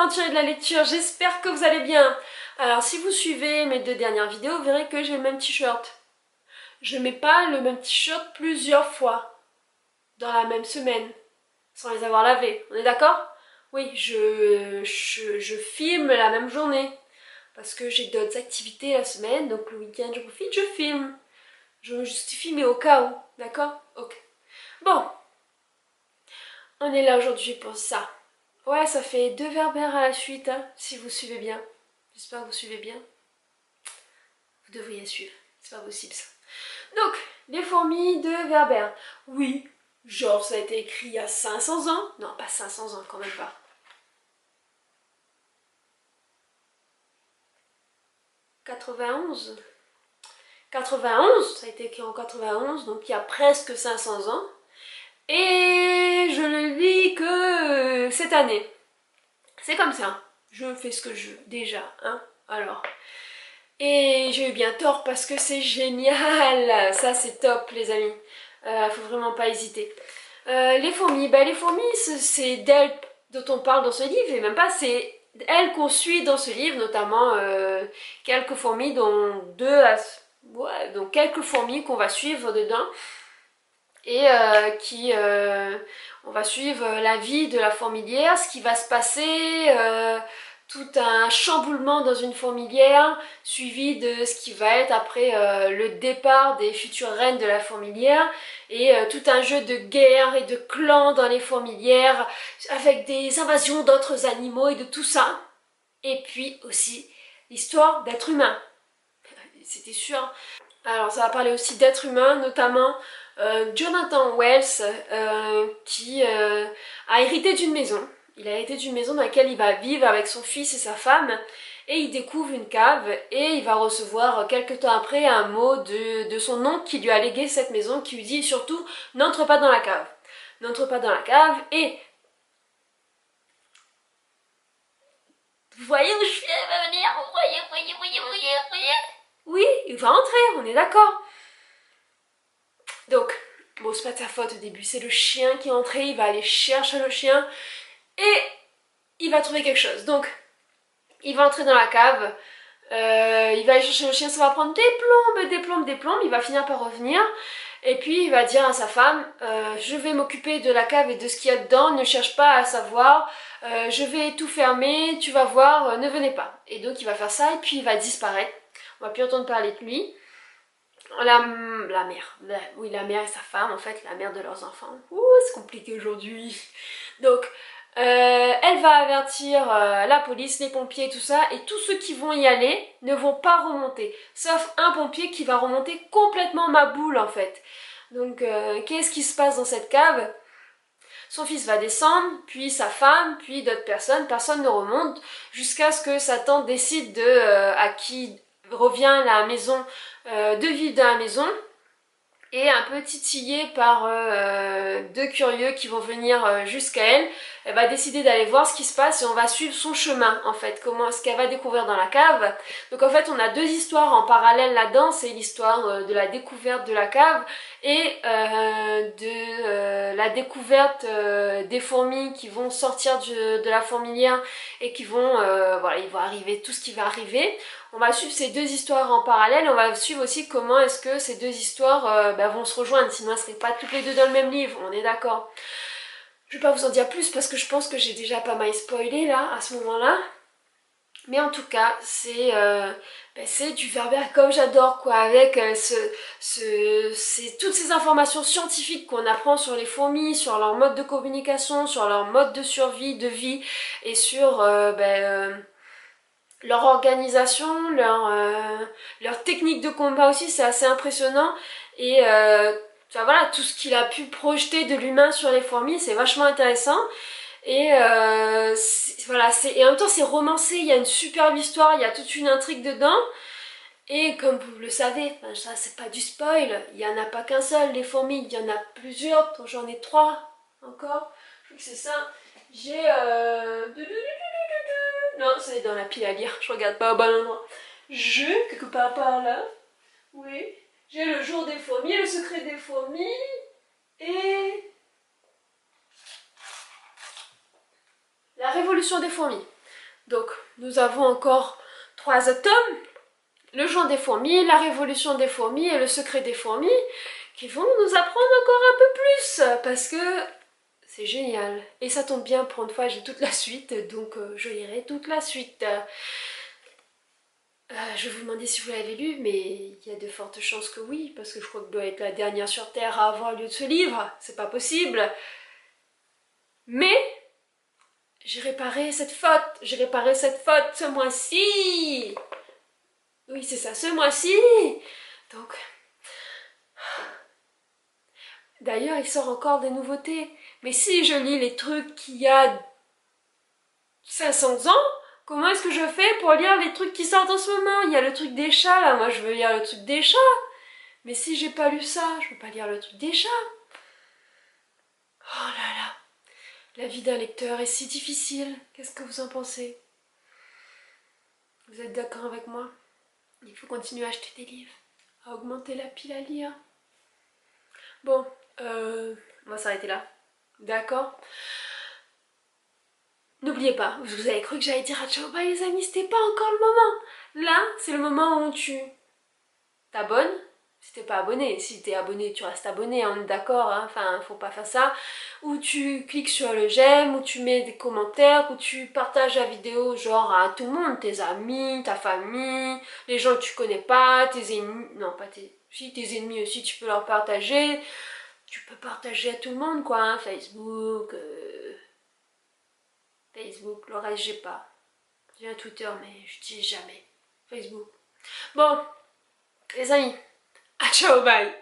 aventuriers de la lecture, j'espère que vous allez bien. Alors si vous suivez mes 2 dernières vidéos, vous verrez que j'ai le même t-shirt. Je mets pas le même t-shirt plusieurs fois dans la même semaine, sans les avoir lavés, on est d'accord? Oui, je filme la même journée, parce que j'ai d'autres activités la semaine, donc le week-end je profite, je filme. Je me justifie mais au cas où, d'accord? Ok. Bon, on est là aujourd'hui pour ça. Ouais, ça fait 2 verbères à la suite, hein, si vous suivez bien. J'espère que vous suivez bien. Vous devriez suivre, c'est pas possible ça. Donc, les fourmis de Verbère. Oui, genre ça a été écrit il y a 500 ans. Non, pas 500 ans, quand même pas. 91. 91, ça a été écrit en 91, donc il y a presque 500 ans. Et je le lis que cette année. C'est comme ça. Je fais ce que je veux, déjà, hein. Alors. Et j'ai eu bien tort parce que c'est génial. Ça, c'est top, les amis. Faut vraiment pas hésiter. Les fourmis, les fourmis, c'est d'elles dont on parle dans ce livre, et même pas, c'est elles qu'on suit dans ce livre, notamment quelques fourmis, dont donc quelques fourmis qu'on va suivre dedans, et on va suivre la vie de la fourmilière, ce qui va se passer, tout un chamboulement dans une fourmilière, suivi de ce qui va être après le départ des futures reines de la fourmilière, et tout un jeu de guerre et de clans dans les fourmilières, avec des invasions d'autres animaux et de tout ça. Et puis aussi l'histoire d'êtres humains. C'était sûr. Alors ça va parler aussi d'êtres humains, notamment Jonathan Wells qui a hérité d'une maison. Il a hérité d'une maison dans laquelle il va vivre avec son fils et sa femme, et il découvre une cave et il va recevoir quelque temps après un mot de son oncle qui lui a légué cette maison, qui lui dit surtout n'entre pas dans la cave. N'entre pas dans la cave. Et vous voyez où je suis, ma manière, vous voyez. Oui, il va entrer, on est d'accord. Donc, bon, c'est pas de sa faute au début, c'est le chien qui est entré, il va aller chercher le chien et il va trouver quelque chose. Donc, il va entrer dans la cave, il va aller chercher le chien, ça va prendre des plombes, il va finir par revenir. Et puis il va dire à sa femme, je vais m'occuper de la cave et de ce qu'il y a dedans, ne cherche pas à savoir, je vais tout fermer, tu vas voir, ne venez pas. Et donc il va faire ça et puis il va disparaître, on va plus entendre parler de lui. La mère, oui, la mère et sa femme, en fait, la mère de leurs enfants. Ouh, c'est compliqué aujourd'hui. Donc, elle va avertir la police, les pompiers, tout ça, et tous ceux qui vont y aller ne vont pas remonter. Sauf un pompier qui va remonter complètement ma boule, en fait. Donc, qu'est-ce qui se passe dans cette cave? Son fils va descendre, puis sa femme, puis d'autres personnes. Personne ne remonte, jusqu'à ce que sa tante décide à qui revient la maison, de vivre dans la maison, et un peu titillée par 2 curieux qui vont venir jusqu'à elle, elle va décider d'aller voir ce qui se passe et on va suivre son chemin en fait, ce qu'elle va découvrir dans la cave. Donc en fait on a 2 histoires en parallèle là-dedans, c'est l'histoire de la découverte de la cave et de la découverte des fourmis qui vont sortir de la fourmilière et qui vont, voilà, il va arriver tout ce qui va arriver. On va suivre ces 2 histoires en parallèle, on va suivre aussi comment est-ce que ces 2 histoires vont se rejoindre, sinon elles ne seraient pas toutes les 2 dans le même livre, on est d'accord. Je vais pas vous en dire plus parce que je pense que j'ai déjà pas mal spoilé là, à ce moment-là. Mais en tout cas, c'est du Verbère comme j'adore quoi, avec toutes ces informations scientifiques qu'on apprend sur les fourmis, sur leur mode de communication, sur leur mode de survie, de vie, et sur leur organisation, leur technique de combat aussi, c'est assez impressionnant. Et enfin, voilà, tout ce qu'il a pu projeter de l'humain sur les fourmis, c'est vachement intéressant. Et voilà, et en même temps c'est romancé, il y a une superbe histoire, il y a toute une intrigue dedans. Et comme vous le savez, enfin, ça c'est pas du spoil, il n'y en a pas qu'un seul, les fourmis, il y en a plusieurs, donc j'en ai 3 encore. Je crois que c'est ça. J'ai non, c'est dans la pile à lire, je regarde pas au bon endroit. Quelque part par là, oui. J'ai le jour des fourmis, le secret des fourmis, et la révolution des fourmis. Donc nous avons encore 3 atomes, le joint des fourmis, la révolution des fourmis et le secret des fourmis, qui vont nous apprendre encore un peu plus, parce que c'est génial. Et ça tombe bien, pour une fois j'ai toute la suite, donc je lirai toute la suite. Je vais vous demander si vous l'avez lu, mais il y a de fortes chances que oui, parce que je crois que je dois être la dernière sur Terre à avoir lu de ce livre, c'est pas possible. Mais j'ai réparé cette faute ce mois-ci. Oui, c'est ça, ce mois-ci. Donc, d'ailleurs, il sort encore des nouveautés. Mais si je lis les trucs qu'il y a 500 ans, comment est-ce que je fais pour lire les trucs qui sortent en ce moment? Il y a le truc des chats, là, moi je veux lire le truc des chats. Mais si j'ai pas lu ça, je peux pas lire le truc des chats. Oh là là, la vie d'un lecteur est si difficile. Qu'est-ce que vous en pensez? Vous êtes d'accord avec moi? Il faut continuer à acheter des livres, à augmenter la pile à lire. Bon, on va s'arrêter là. D'accord? N'oubliez pas, vous avez cru que j'allais dire à ciao bye les amis, c'était pas encore le moment. Là, c'est le moment où tu t'abonnes. Si t'es pas abonné, si t'es abonné, tu restes abonné, on est d'accord, hein, enfin, faut pas faire ça. Ou tu cliques sur le j'aime, ou tu mets des commentaires, ou tu partages la vidéo genre à tout le monde, tes amis, ta famille, les gens que tu connais pas, tes ennemis, non pas tes... Si, tes ennemis aussi, tu peux leur partager. Tu peux partager à tout le monde, quoi, hein, Facebook, Facebook, le reste j'ai pas. J'ai un Twitter, mais je dis jamais. Facebook. Bon, les amis, à ciao, bye.